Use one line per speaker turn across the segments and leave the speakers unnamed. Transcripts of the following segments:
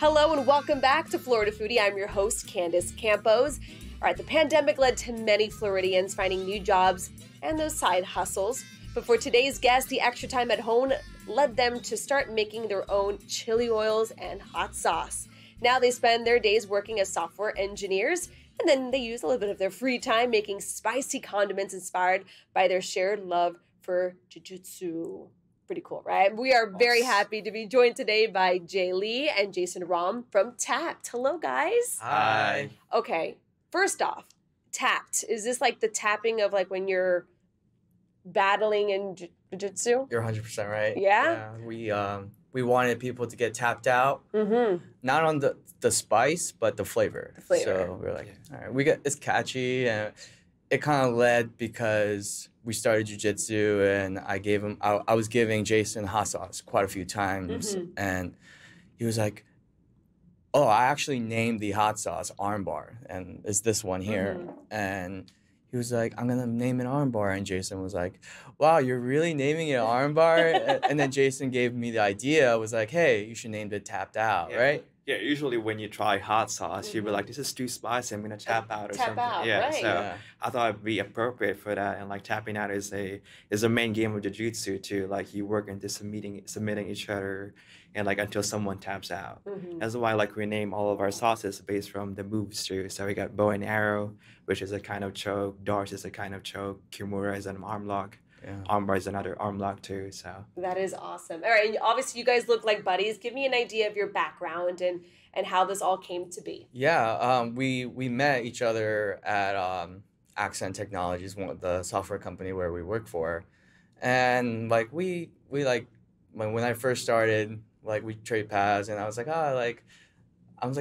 Hello and welcome back to Florida Foodie. I'm your host, Candace Campos. All right, the pandemic led to many Floridians finding new jobs and those side hustles. But for today's guest, the extra time at home led them to start making their own chili oils and hot sauce. Now they spend their days working as software engineers, and then they use a little bit of their free time making spicy condiments inspired by their shared love for Jiu Jitsu. Pretty cool, right? We are very happy to be joined today by Jay Lee and Jason Rom from Tapped. Hello, guys.
Hi.
Okay, first off, Tapped. Is this like the tapping of like when you're battling in Jiu-Jitsu?
You're 100% right.
Yeah?
We wanted people to get tapped out, not on the spice, but the flavor.
The flavor.
So we're like, all right, it's catchy, and it kind of led because we started jiu-jitsu, and I was giving Jason hot sauce quite a few times, and he was like, oh, I actually named the hot sauce armbar, and it's this one here, and he was like, I'm gonna name it armbar, and Jason was like, wow, you're really naming it armbar? And then Jason gave me the idea. I was like, hey, you should name it tapped out, right?
Yeah, usually when you try hot sauce, you'll be like, this is too spicy, I'm going to tap out or something. I thought it'd be appropriate for that. And like tapping out is a main game of jiu-jitsu too. Like you work into submitting each other and like until someone taps out. That's why like we name all of our sauces based from the moves too. So we got bow and arrow, which is a kind of choke. Darts is a kind of choke. Kimura is an arm lock. Yeah. Armbar is another arm lock too. So
that is awesome. All right, and obviously you guys look like buddies. Give me an idea of your background and how this all came to be.
Yeah, we met each other at Accent Technologies, the software company where we work for, and like we like when I first started, like we trade paths, and I was like,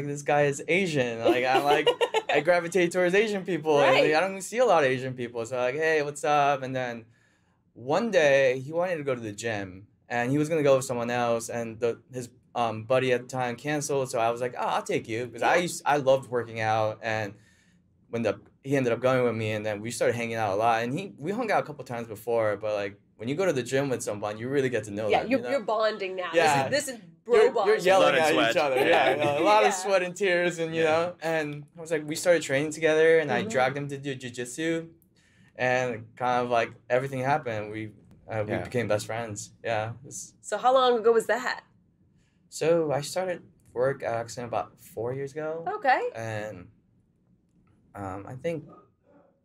this guy is Asian. Like I gravitate towards Asian people.
Right.
And, like, I don't see a lot of Asian people, so like, hey, what's up? And then one day, he wanted to go to the gym, and he was going to go with someone else, and his buddy at the time canceled, so I was like, oh, I'll take you, because I loved working out, and he ended up going with me, and then we started hanging out a lot, and we hung out a couple times before, but like, when you go to the gym with someone, you really get to know them.
Yeah, you're bonding now.
Yeah.
This is bro bonding.
You're yelling at each other.
Yeah.
A lot of sweat and tears, and you know, and I was like, we started training together, and I dragged him to do jiu-jitsu. And kind of like everything happened. We became best friends. Yeah.
So how long ago was that?
So I started work at Accent about 4 years ago.
Okay.
And I think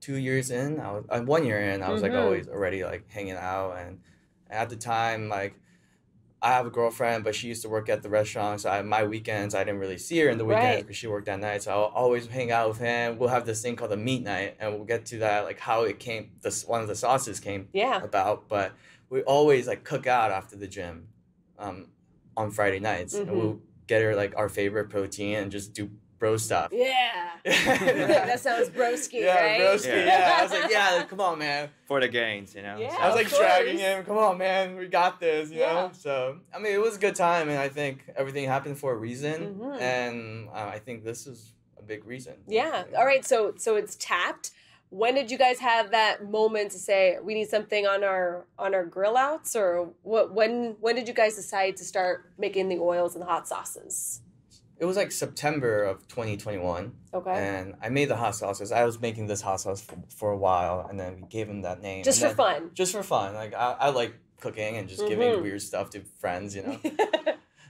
2 years in, 1 year in, I was like always already like hanging out. And at the time, like I have a girlfriend, but she used to work at the restaurant. So my weekends, I didn't really see her in the weekends because she worked at night. So I'll always hang out with him. We'll have this thing called a meat night, and we'll get to that, like how it came, one of the sauces came about. But we always like cook out after the gym on Friday nights. And we'll get her like our favorite protein and just do bro stuff.
Yeah. That sounds broski, right?
Broski, yeah. I was like, yeah, come on, man.
For the gains, you know.
Yeah,
I was like dragging him. Come on, man. We got this, you know? So, I mean, it was a good time, and I think everything happened for a reason. And I think this is a big reason.
Yeah. All right. So it's Tapped. When did you guys have that moment to say we need something on our grill outs, or what? When did you guys decide to start making the oils and the hot sauces?
It was like September of 2021. Okay. And I made the hot sauces. I was making this hot sauce for a while, and then we gave him that name.
Just for fun.
Just for fun. Like I like cooking and just giving weird stuff to friends, you know.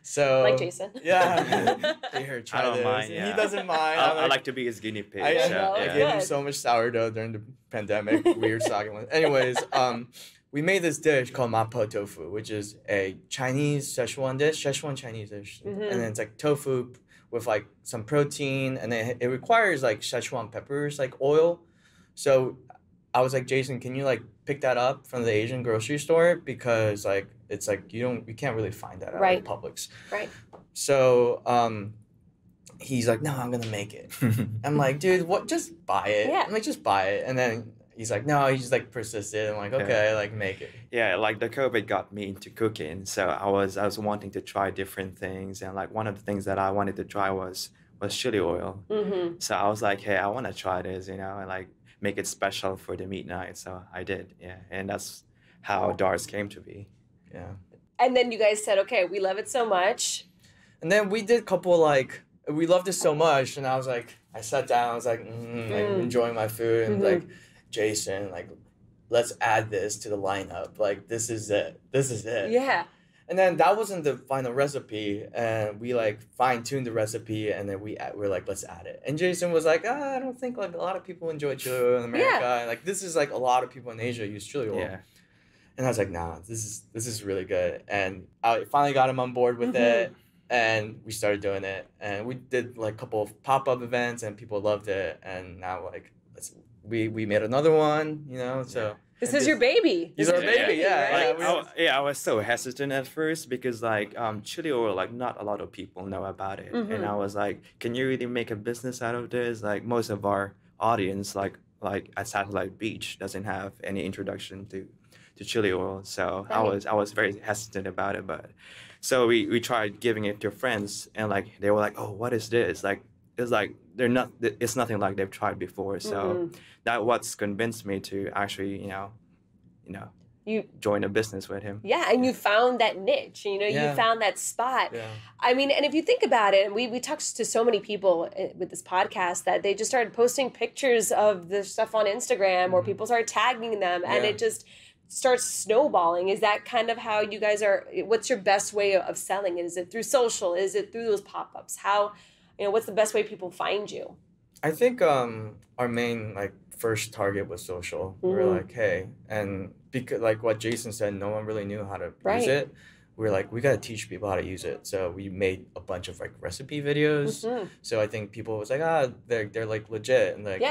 So
like Jason.
Yeah. Here, try
I don't
this.
mind. Yeah.
He doesn't mind.
I like to be his guinea pig.
I
so,
gave him so much sourdough during the pandemic. Weird stocking one. Anyways, we made this dish called Mapo Tofu, which is a Chinese Szechuan Chinese dish. And then it's like tofu with like some protein, and then it requires like Szechuan peppers, like oil. So I was like, Jason, can you like pick that up from the Asian grocery store? Because like, it's like, you can't really find that at like, Publix. Right. So he's like, no, I'm going to make it. I'm like, dude, what? Just buy it. Yeah. I'm like, just buy it. And then he's like, no, he just like persisted. I'm like, okay, like make it.
Yeah, like the COVID got me into cooking. So I was wanting to try different things. And like one of the things that I wanted to try was chili oil. So I was like, hey, I want to try this, you know, and like make it special for the meat night. So I did, yeah. And that's how Darts came to be.
Yeah.
And then you guys said, okay, we love it so much.
And then we did a couple like, we loved it so much, and I sat down, I was like, like enjoying my food, and like, Jason, like, let's add this to the lineup. Like, this is it.
Yeah.
And then that wasn't the final recipe, and we like fine-tuned the recipe, and then we're like, let's add it. And Jason was like, I don't think like a lot of people enjoy chili oil in America. Yeah. Like, this is like a lot of people in Asia use chili oil. Yeah. And I was like, nah, this is really good. And I finally got him on board with it, and we started doing it. And we did like a couple of pop-up events, and people loved it. And now like we made another one, you know, so.
This is your baby.
This is our baby, yeah.
Right? I was so hesitant at first because like chili oil, like not a lot of people know about it, and I was like, can you really make a business out of this? Like most of our audience, like at Satellite Beach, doesn't have any introduction to chili oil, so right. I was very hesitant about it, but so we tried giving it to friends, and like they were like, oh, what is this? Like it's like it's nothing like they've tried before, so that what's convinced me to actually you join a business with him.
Yeah, and you found that niche, you found that spot. Yeah. I mean, and if you think about it, and we talked to so many people with this podcast that they just started posting pictures of the stuff on Instagram, or people started tagging them, and it just starts snowballing. Is that kind of how you guys are? What's your best way of selling it? Is it through social? Is it through those pop-ups? How, what's the best way people find you?
I think our main like first target was social. We were like, hey, and because like what Jason said, no one really knew how to use it. We were like, we got to teach people how to use it. So we made a bunch of like recipe videos. So I think people was like, they're like legit, and like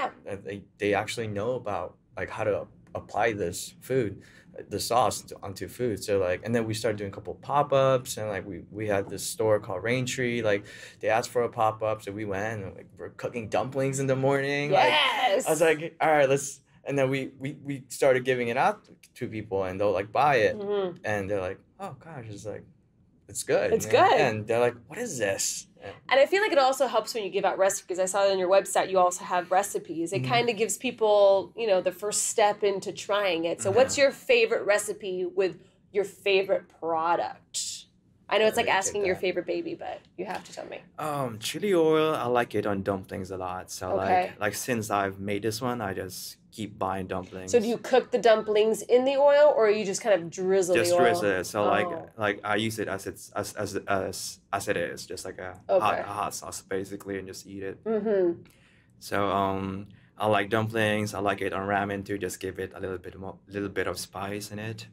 they actually know about like how to apply this food, the sauce onto food. So like, and then we started doing a couple pop-ups, and like we had this store called Raintree. Like they asked for a pop-up, so we went, and like we're cooking dumplings in the morning.
Yes.
Like, I was like, all right, let's. And then we started giving it out to people, and they'll like buy it, and they're like, oh gosh, it's good.
It's good.
And they're like, what is this?
And I feel like it also helps when you give out recipes, because I saw on your website you also have recipes. It kind of gives people, the first step into trying it. So what's your favorite recipe with your favorite product? I know it's like asking your favorite baby, but you have to tell me.
Chili oil, I like it on dumplings a lot. So like since I've made this one, I just keep buying dumplings.
So do you cook the dumplings in the oil, or you just kind of drizzle the oil? Just
drizzle it. So like I use it as it is, just like a hot sauce basically, and just eat it. So I like dumplings. I like it on ramen too. Just give it a little bit of spice in it.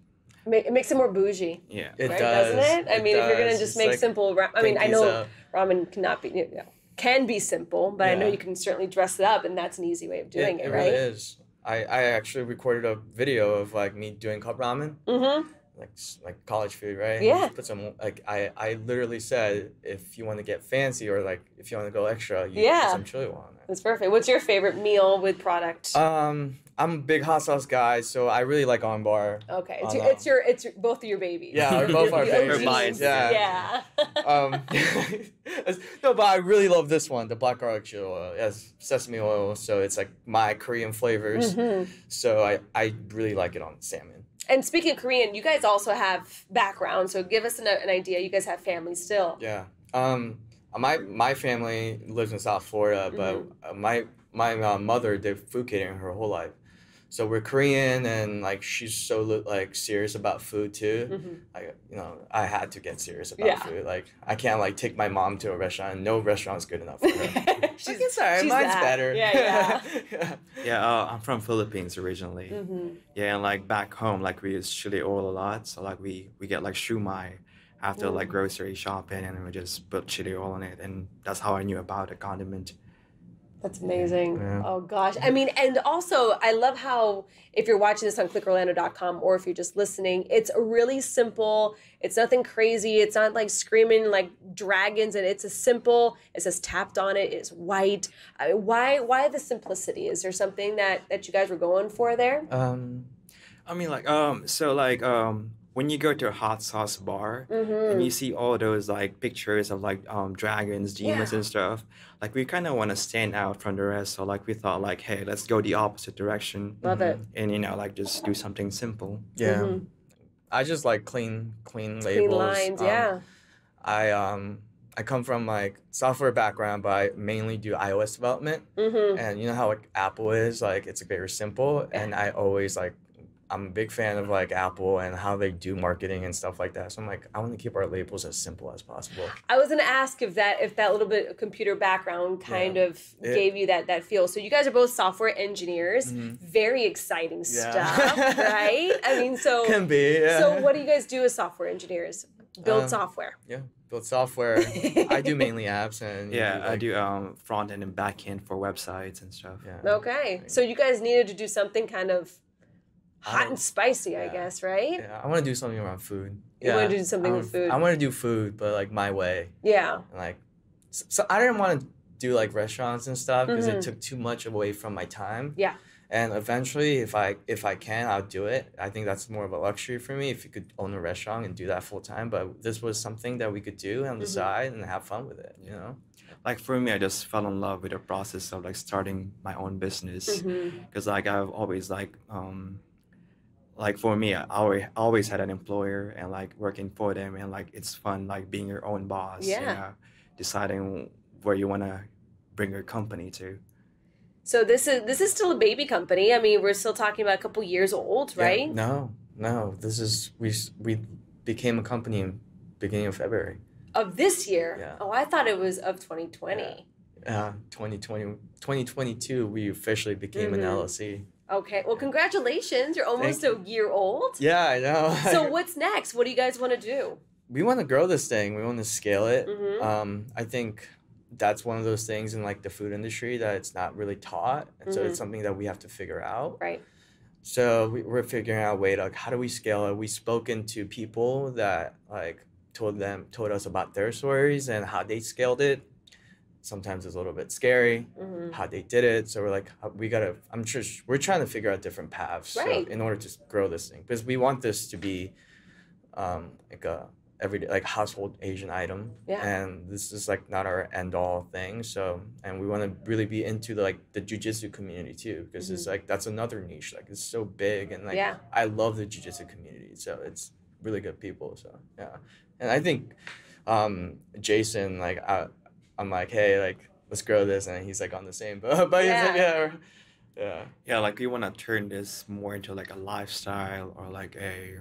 It makes it more bougie.
Yeah,
it does, doesn't it? I mean, if you're gonna just make simple, I mean, I know ramen cannot be, can be simple, but I know you can certainly dress it up, and that's an easy way of doing it, right?
It really is. I actually recorded a video of like me doing cup ramen, like college food, right?
Yeah.
Put some I literally said, if you want to get fancy, or like if you want to go extra, you put some chili oil on it.
That's perfect. What's your favorite meal with product?
I'm a big hot sauce guy, so I really like armbar.
Okay, it's your both of your babies.
Yeah, both our favorites.
Yeah.
No, but I really love this one, the black garlic chili oil. It has sesame oil, so it's like my Korean flavors. So I really like it on salmon.
And speaking of Korean, you guys also have background, so give us an idea. You guys have families still.
Yeah. My family lives in South Florida, but my mother did food catering her whole life. So we're Korean, and like she's so like serious about food too. I had to get serious about food. Like I can't like take my mom to a restaurant. No restaurant's good enough for her. She's sorry, mine's better.
Yeah, I'm from Philippines originally. Yeah, and like back home, like we use chili oil a lot. So like we get like shumai after like grocery shopping, and we just put chili oil on it, and that's how I knew about the condiment.
That's amazing. Yeah. Oh, gosh. I mean, and also, I love how, if you're watching this on clickorlando.com, or if you're just listening, it's really simple. It's nothing crazy. It's not like screaming like dragons, and it's a simple, it says tapped on it. It's white. I mean, why the simplicity? Is there something that you guys were going for there?
I mean, like, when you go to a hot sauce bar and you see all those like pictures of like dragons, demons and stuff, like we kind of want to stand out from the rest. So like we thought like, hey, let's go the opposite direction.
Love it.
And like just do something simple.
Yeah. I just like clean labels.
Clean lines,
I come from like software background, but I mainly do iOS development. And you know how like Apple is, like it's very simple. And I always like, I'm a big fan of like Apple and how they do marketing and stuff like that. So I'm like, I want to keep our labels as simple as possible.
I was gonna ask if that little bit of computer background kind of gave you that feel. So you guys are both software engineers. Very exciting stuff, right? I mean, so
can be. Yeah.
So what do you guys do as software engineers? Build software.
Yeah, build software. I do mainly apps and
I do front end and back end for websites and stuff.
Yeah.
Okay, so you guys needed to do something kind of hot and spicy, I guess, right?
Yeah, I want to do something around food.
You want to do something with food?
I want to do food, but like my way.
Yeah.
And like, so I didn't want to do like restaurants and stuff because it took too much away from my time.
Yeah.
And eventually, if I can, I'll do it. I think that's more of a luxury for me if you could own a restaurant and do that full time. But this was something that we could do on the side and have fun with it, you know?
Like for me, I just fell in love with the process of like starting my own business because like I've always like for me, I always had an employer and like working for them and like it's fun like being your own boss.
Yeah.
You know, deciding where you want to bring your company to.
So this is still a baby company. I mean, we're still talking about a couple years old, right?
Yeah, no. This is we became a company in beginning of February.
Of this year?
Yeah.
Oh, I thought it was of 2020.
2022, we officially became an LLC.
Okay. Well, congratulations. You're almost a year old.
Yeah, I know.
So what's next? What do you guys want to do?
We want to grow this thing. We want to scale it. I think that's one of those things in like the food industry that it's not really taught. And so it's something that we have to figure out.
Right.
So we're figuring out a way to like, how do we scale it? We've spoken to people that like told us about their stories and how they scaled it. Sometimes it's a little bit scary how they did it. So we're like, we're trying to figure out different paths in order to grow this thing. Because we want this to be like a everyday, like household Asian item.
Yeah.
And this is like not our end all thing. So, and we want to really be into the Jiu Jitsu community too. Because it's like, that's another niche. Like it's so big. And like, I love the Jiu Jitsu community. So it's really good people. So yeah. And I think Jason, like, I'm like, hey, like, let's grow this, and he's like on the same boat. But he's like,
yeah. Like we want to turn this more into like a lifestyle or like a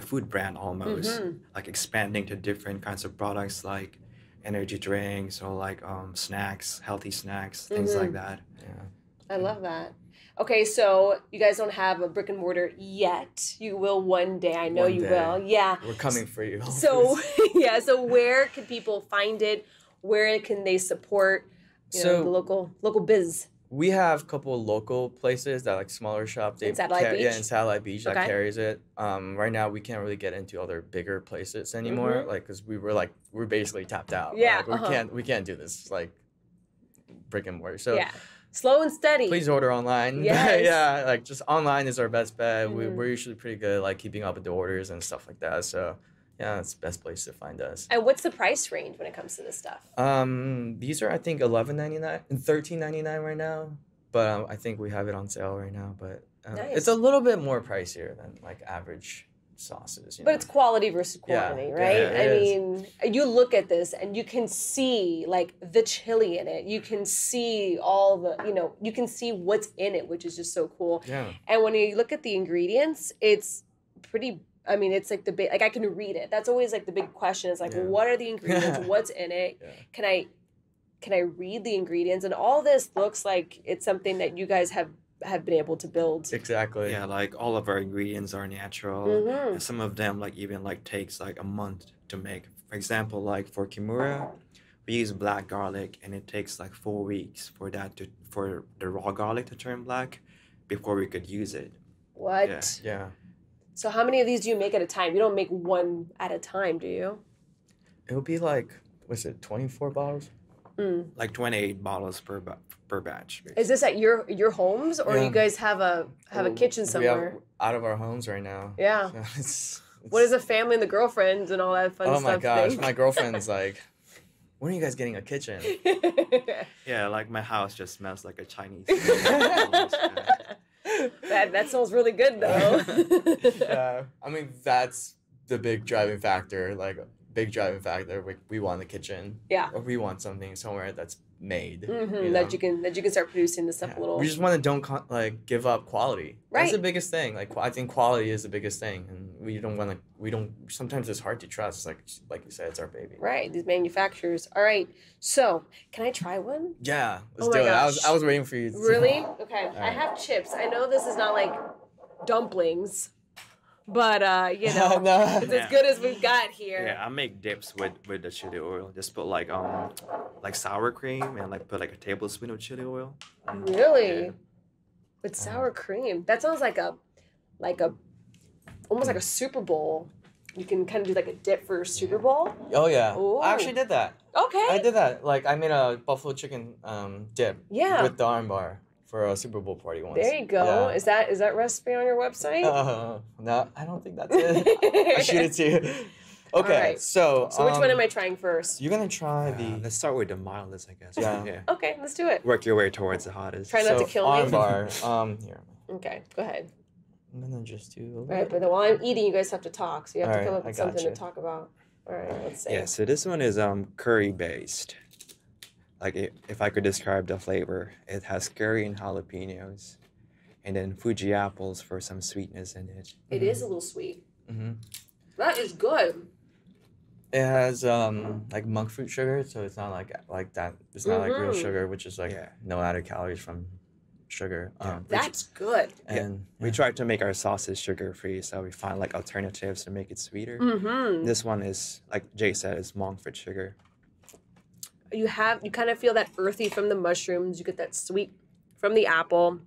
food brand almost, like expanding to different kinds of products like energy drinks or like snacks, healthy snacks, things like that.
Yeah,
I love that. Okay, so you guys don't have a brick and mortar yet. You will one day. I know you will. Yeah.
We're coming for you.
So yeah. So where can people find it? Where can they support the local biz?
We have a couple of local places that like smaller shop.
In Satellite Beach?
Yeah, in Satellite Beach that carries it. Right now we can't really get into other bigger places anymore, like because we're basically tapped out.
Yeah,
like, we can't do this like brick and mortar. So
slow and steady.
Please order online.
Yes.
Yeah, like just online is our best bet. We're usually pretty good at like keeping up with the orders and stuff like that. So yeah, it's the best place to find us.
And what's the price range when it comes to this stuff?
These are I think $11.99 and $13.99 right now, but I think we have it on sale right now. But
nice.
It's a little bit more pricier than like average sauces.
But it's quality versus quantity, right?
Yeah,
I mean, you look at this and you can see like the chili in it. You can see all the, you can see what's in it, which is just so cool.
Yeah.
And when you look at the ingredients, it's pretty. I mean, it's like like I can read it. That's always like the big question is like, what are the ingredients? What's in it? Yeah. Can I read the ingredients? And all this looks like it's something that you guys have been able to build.
Exactly.
Yeah, like all of our ingredients are natural. And some of them like even like takes like a month to make. For example, like for kimura, we use black garlic and it takes like 4 weeks for the raw garlic to turn black before we could use it.
What?
Yeah.
So how many of these do you make at a time? You don't make one at a time, do you?
It would be like, what's it, 24 bottles?
Like 28 bottles per batch. Basically.
Is this at your homes, or you guys have a kitchen somewhere?
We have out of our homes right now.
Yeah.
So it's
what is the family and the girlfriends and all that fun stuff?
Oh my gosh,
think?
my girlfriend's like, when are you guys getting a kitchen?
Yeah, like my house just smells like a Chinese.
That smells really good though.
Yeah, I mean that's the big driving factor. Like big driving factor. We want the kitchen.
Yeah.
Or we want something somewhere that's made.
That you can start producing this stuff a little.
We just want to like give up quality.
Right.
That's the biggest thing. Like I think quality is the biggest thing, and we don't. Sometimes it's hard to trust. Like you said, it's our baby.
Right. These manufacturers. All right. So can I try one?
Yeah. Let's do it. I was waiting for you.
Really? Okay.
Right.
I have chips. I know this is not like dumplings. But you know,
no.
it's as good as we've got here.
Yeah, I make dips with the chili oil. Just put like sour cream and like put like a tablespoon of chili oil.
Really?
Yeah.
With sour cream. That sounds like a almost like a Super Bowl. You can kind of do like a dip for a Super Bowl.
Oh yeah.
Ooh.
I actually did that.
Okay.
I did that. Like I made a buffalo chicken dip.
Yeah.
With the armbar for a Super Bowl party once.
There you go.
Yeah.
Is that recipe on your website?
No, I don't think that's it. I'll shoot it to you. Okay,
right.
so
which one am I trying first?
You're gonna try the.
Let's start with the mildest, I guess.
Yeah.
Okay, let's do it.
Work your way towards the hottest.
Try not to kill me.
Armbar. Here.
Okay, go ahead.
I'm gonna just do.
All right, but then while I'm eating, you guys have to talk. So you have to
All
come
right,
up with
I
something to
gotcha.
talk about. All right, let's see.
Yeah, so this one is curry based. Like if I could describe the flavor, it has curry and jalapenos, and then Fuji apples for some sweetness in it.
It is a little sweet.
Mm-hmm.
That is good.
It has like monk fruit sugar, so it's not like that. It's not like real
Mhm.
sugar, which is like no added calories from sugar.
That's good.
And
We tried to make our sauces sugar free, so we find like alternatives to make it sweeter.
Mm-hmm.
This one is, like Jay said, is monk fruit sugar.
You kind of feel that earthy from the mushrooms. You get that sweet from the apple.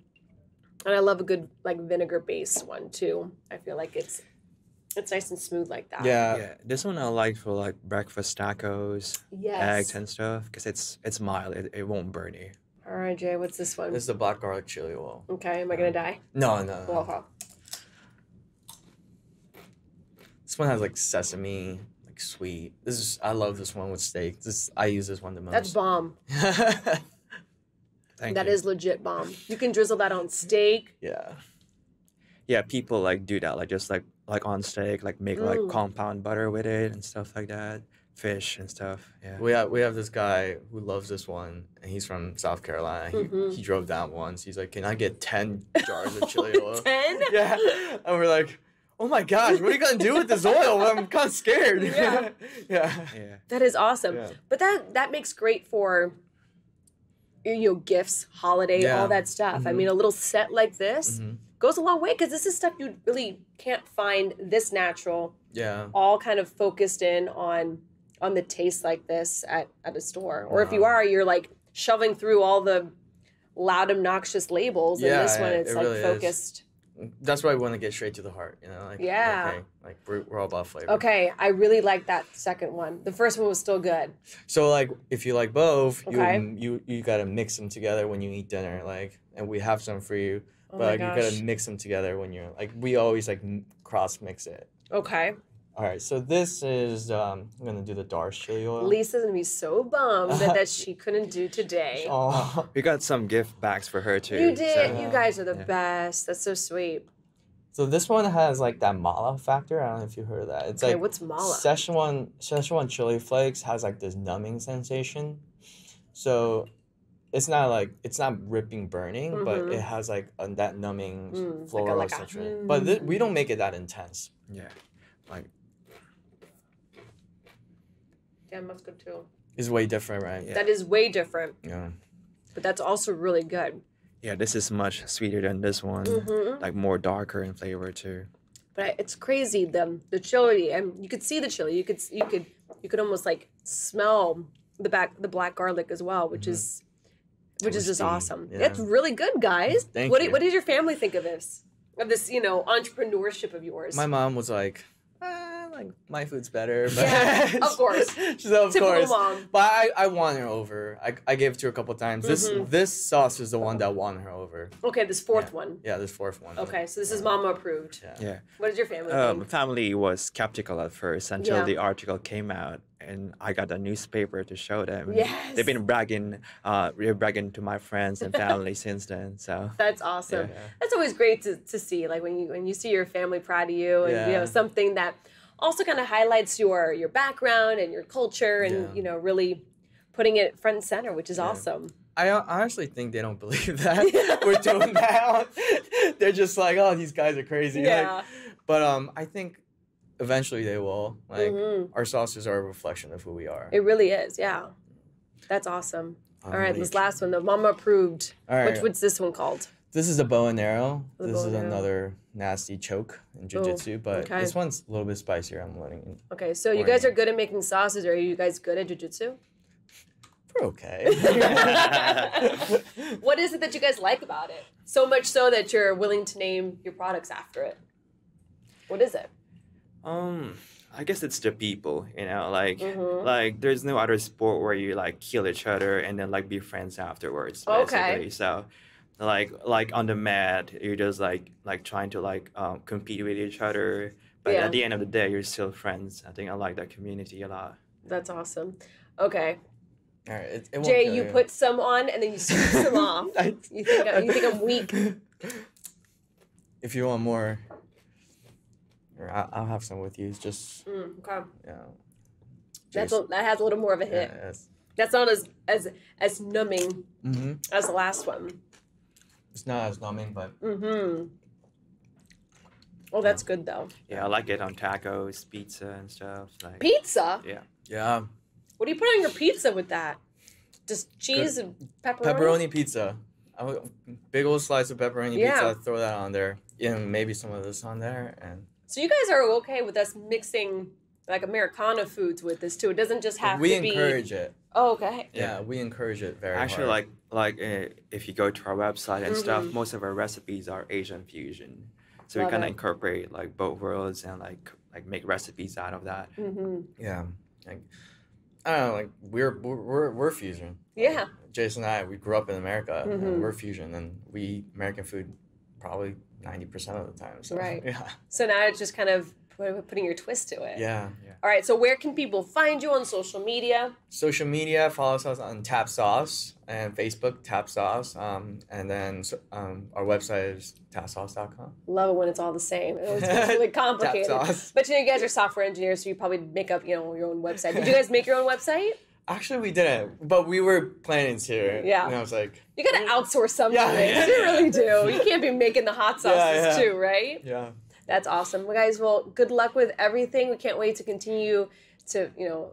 And I love a good like vinegar based one too. I feel like it's nice and smooth like that.
yeah,
This one I like for like breakfast tacos,
Yes.
eggs and stuff, because it's mild. It won't burn you.
All right, Jay, what's this one?
this is the black garlic chili oil.
Okay, am I gonna die?
No.
Well,
This one has like sesame, like sweet. I love this one with steak. I use this one the most.
that's bomb.
Thank
That
you.
is legit bomb. You can drizzle that on steak.
Yeah.
Yeah, people like do that, like just like on steak, like make like compound butter with it and stuff like that, fish and stuff. Yeah.
We have this guy who loves this one, and he's from South Carolina. He drove down once. He's like, "Can I get 10 jars of chili oil?"
10?
Yeah, and we're like, "Oh my gosh, what are you gonna do with this oil?" I'm kind of scared.
Yeah.
Yeah.
That is awesome.
Yeah.
But that makes great for gifts, holiday, all that stuff. I mean, a little set like this goes a long way because this is stuff you really can't find this natural.
Yeah.
All kind of focused in on the taste like this at a store. Or if you are, you're like shoving through all the loud, obnoxious labels. And this one, it's
it
like
really is.
focused.
That's why we want to get straight to the heart, Like,
Yeah.
Okay, like we're all about flavor.
Okay, I really like that second one. The first one was still good.
So like, if you like both,
Okay.
you gotta mix them together when you eat dinner, like, and we have some for you.
Oh
But
my
like, you
gosh.
gotta mix them together when you're like, we always like cross mix it.
Okay.
All right, so this is I'm gonna do the Dar's chili oil.
Lisa's gonna be so bummed that she couldn't do today.
Oh,
We got some gift bags for her too.
You did.
so-
You guys are the
Yeah.
best. That's so sweet.
so this one has like that mala factor. I don't know if you heard of that. It's
Okay,
like
what's mala?
Szechuan chili flakes has like this numbing sensation. So it's not ripping burning, but it has like that numbing floral
like a-
sensation. But we don't make it that intense.
Yeah. Like
Yeah, that's good too.
It's way different, right?
Yeah.
That is way different,
Yeah.
but that's also really good.
yeah, this is much sweeter than this one.
Mhm.
Like more darker in flavor too.
But it's crazy the chili, and you could see the chili. You could almost like smell the black garlic as well, which is just
Toasty,
awesome.
yeah.
It's really good, guys.
Thank
what
you.
What did your family think of this? Of this, entrepreneurship of yours?
My mom was like, like my food's better. But
Yeah, of course.
So of
Typical
course.
mom.
But I won her over. I gave it to her a couple times. This sauce is the one that won her over.
Okay, this fourth one.
Yeah, this fourth one.
Okay, so this is mama approved.
Yeah.
Yeah.
What did your family
My
think?
family was skeptical at first until
Yeah.
the article came out, and I got a newspaper to show them.
Yes.
They've been bragging to my friends and family since then. So
That's awesome.
Yeah.
That's always great to see. Like when you see your family proud of you, and
Yeah.
something that also kind of highlights your background and your culture and, you know, really putting it front and center, which is awesome.
I honestly think they don't believe that we're doing that. They're just like, oh, these guys are crazy.
Yeah.
Like, but I think eventually they will. Like, our sauces are a reflection of who we are.
It really is, yeah. That's awesome. All right, this last one, the Mama Approved. All right. What's this one called?
This is a bow and arrow. This is another nasty choke in Jiu Jitsu, but this one's a little bit spicier. I'm learning.
Okay, so you guys are good at making sauces. Are you guys good at Jiu Jitsu?
We're okay.
What is it that you guys like about it? So much so that you're willing to name your products after it. What is it?
I guess it's the people, you know, like there's no other sport where you like kill each other and then like be friends afterwards. Basically.
Okay.
So like on the mat, you're just like trying to like compete with each other, but at the end of the day, you're still friends. I think I like that community a lot.
That's awesome. Okay.
All right, it won't
Jay, you put some on and then you scoop some off. You think I'm weak?
If you want more, I'll have some with you. It's just
okay.
Yeah.
That has a little more of a hit.
Yeah,
that's not as numbing as the last one.
It's not as numbing, but.
Oh, that's good though.
Yeah, I like it on tacos, pizza, and stuff. Like,
pizza?
Yeah.
Yeah.
What do you put on your pizza with that? Just cheese and pepperoni?
Pepperoni pizza. Big old slice of pepperoni pizza. Throw that on there. Yeah, maybe some of this on there. And
so you guys are okay with us mixing like Americana foods with this too? It doesn't just have to be...
We encourage it.
Oh, okay.
Yeah, we encourage it very
Actually,
hard.
like if you go to our website and stuff, most of our recipes are Asian fusion. So we kind of incorporate like both worlds and like make recipes out of that.
Yeah. Like, I don't know, like we're fusion.
Yeah.
Jason and I, we grew up in America. And we're fusion, and we American food probably 90% of the time. So,
right.
Yeah.
So now it's just kind of putting your twist to it.
Yeah.
All right. So where can people find you on social media?
Social media, follow us on Tap Sauce and Facebook, Tap Sauce. And then our website is tapsauce.com.
Love it when it's all the same. It's really complicated.
Tap Sauce.
But you guys are software engineers, so you probably make up, your own website. Did you guys make your own website?
Actually, we didn't, but we were planning to.
Yeah.
And I was like...
You got to outsource some
Yeah,
things. You really do. You can't be making the hot sauces too, right?
Yeah.
That's awesome. Well, guys, good luck with everything. We can't wait to continue to,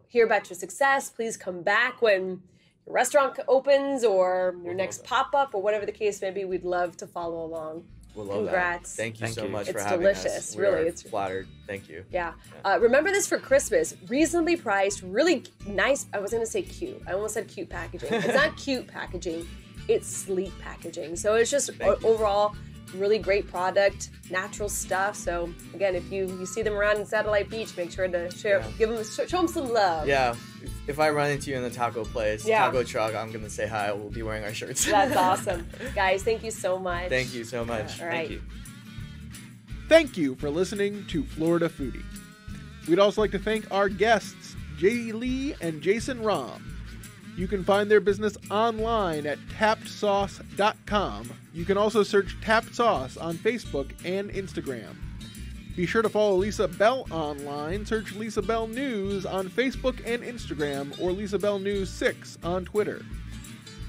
hear about your success. Please come back when your restaurant opens or your next pop-up or whatever the case may be. We'd love to follow along.
We'll love
Congrats.
That. Thank you so much for
it's
having us.
Delicious.
We're
Really, it's
flattered. Thank you.
Yeah. Remember this for Christmas. Reasonably priced, really nice. I was going to say cute. I almost said cute packaging. It's not cute packaging. It's sleek packaging. So it's just overall really great product, natural stuff. So again, if you see them around in Satellite Beach, make sure to show them some love.
Yeah. If I run into you in the taco place, taco truck, I'm going to say hi. We'll be wearing our shirts.
That's awesome. Guys, thank you so much.
Thank you so much.
All right.
Thank you.
Thank you for listening to Florida Foodie. We'd also like to thank our guests, Jay Lee and Jason Rahm. You can find their business online at tappedsauce.com. You can also search Tapped Sauce on Facebook and Instagram. Be sure to follow Lisa Bell online. Search Lisa Bell News on Facebook and Instagram, or Lisa Bell News 6 on Twitter.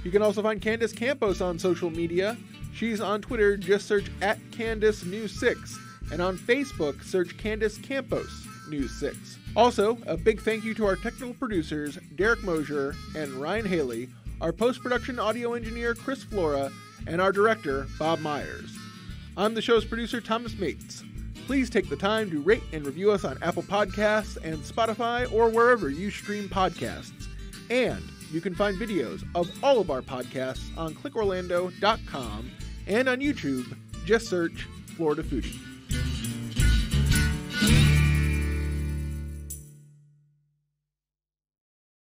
You can also find Candace Campos on social media. She's on Twitter, just search @CandaceNews6, and on Facebook, search Candace Campos News 6. Also, a big thank you to our technical producers, Derek Mosier and Ryan Haley, our post-production audio engineer, Chris Flora, and our director, Bob Myers. I'm the show's producer, Thomas Mates. Please take the time to rate and review us on Apple Podcasts and Spotify or wherever you stream podcasts. And you can find videos of all of our podcasts on clickorlando.com and on YouTube. Just search Florida Foodie.